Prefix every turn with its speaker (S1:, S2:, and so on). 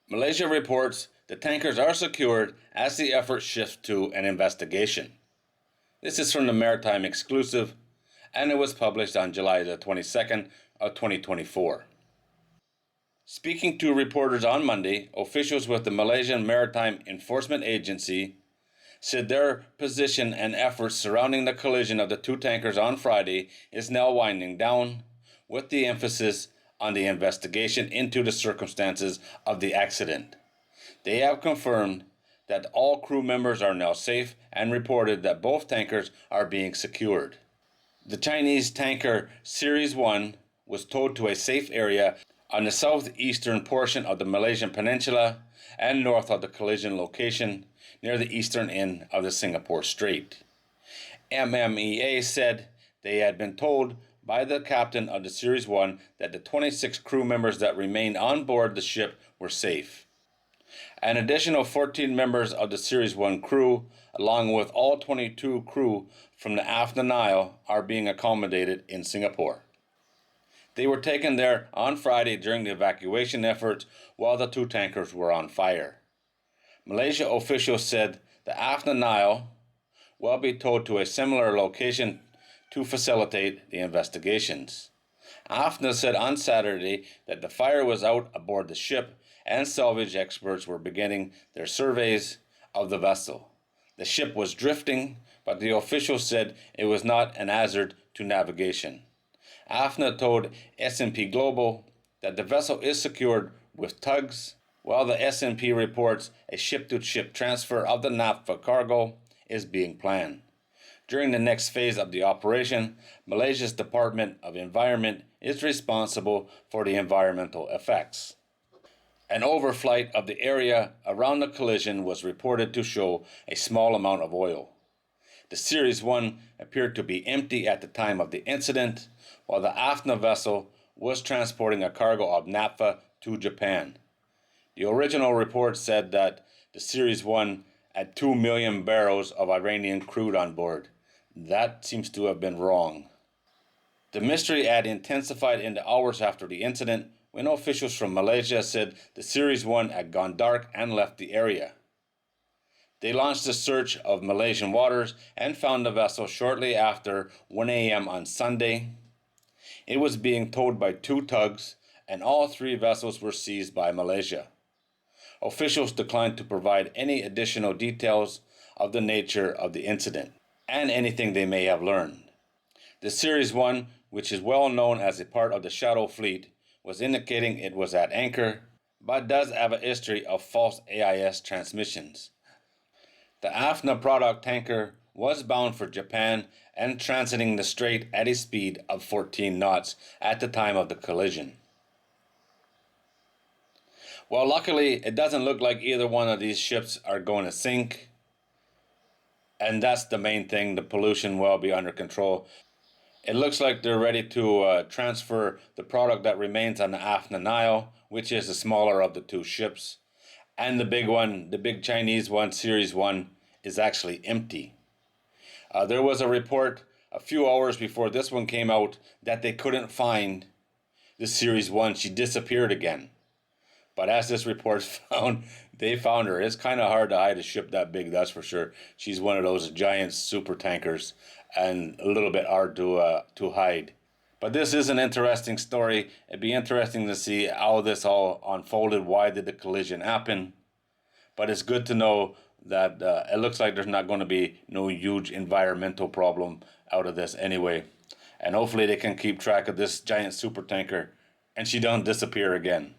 S1: Malaysia reports the tankers are secured as the effort shifts to an investigation. This is from the Maritime Exclusive, and it was published on July the 22nd of 2024. Speaking to reporters on Monday, officials with the Malaysian Maritime Enforcement Agency said their position and efforts surrounding the collision of the two tankers on Friday is now winding down, with the emphasis on the investigation into the circumstances of the accident. They have confirmed that all crew members are now safe and reported that both tankers are being secured. The Chinese tanker Series 1 was towed to a safe area on the southeastern portion of the Malaysian peninsula and north of the collision location near the eastern end of the Singapore Strait. MMEA said they had been told by the captain of the Series 1 that the 26 crew members that remained on board the ship were safe. An additional 14 members of the Series 1 crew, along with all 22 crew from the AFNA Nile, are being accommodated in Singapore. They were taken there on Friday during the evacuation efforts while the two tankers were on fire. Malaysia officials said the AFNA Nile will be towed to a similar location to facilitate the investigations. AFNA said on Saturday that the fire was out aboard the ship and salvage experts were beginning their surveys of the vessel. The ship was drifting, but the officials said it was not an hazard to navigation. AFNA told S&P Global that the vessel is secured with tugs, while the S&P reports a ship-to-ship transfer of the naphtha cargo is being planned. During the next phase of the operation, Malaysia's Department of Environment is responsible for the environmental effects. An overflight of the area around the collision was reported to show a small amount of oil. The Series 1 appeared to be empty at the time of the incident, while the AFNA vessel was transporting a cargo of naphtha to Japan. The original report said that the Series 1 had 2 million barrels of Iranian crude on board. That seems to have been wrong. The mystery had intensified in the hours after the incident when officials from Malaysia said the Series 1 had gone dark and left the area. They launched a search of Malaysian waters and found the vessel shortly after 1 a.m. on Sunday. It was being towed by two tugs, and all three vessels were seized by Malaysia. Officials declined to provide any additional details of the nature of the incident and anything they may have learned. The Series 1, which is well known as a part of the Shadow Fleet, was indicating it was at anchor, but does have a history of false AIS transmissions. The AFNA product tanker was bound for Japan and transiting the strait at a speed of 14 knots at the time of the collision. Well, luckily, it doesn't look like either one of these ships are going to sink. And that's the main thing, the pollution will be under control. It looks like they're ready to transfer the product that remains on the AFNA Nile, which is the smaller of the two ships. And the big one, the big Chinese one, Series 1, is actually empty. There was a report a few hours before this one came out that they couldn't find the Series 1. She disappeared again. But as this report found, they found her. It's kind of hard to hide a ship that big, that's for sure. She's one of those giant super tankers and a little bit hard to hide. But this is an interesting story. It'd be interesting to see how this all unfolded. Why did the collision happen? But it's good to know that it looks like there's not going to be no huge environmental problem out of this anyway. And hopefully they can keep track of this giant super tanker and she don't disappear again.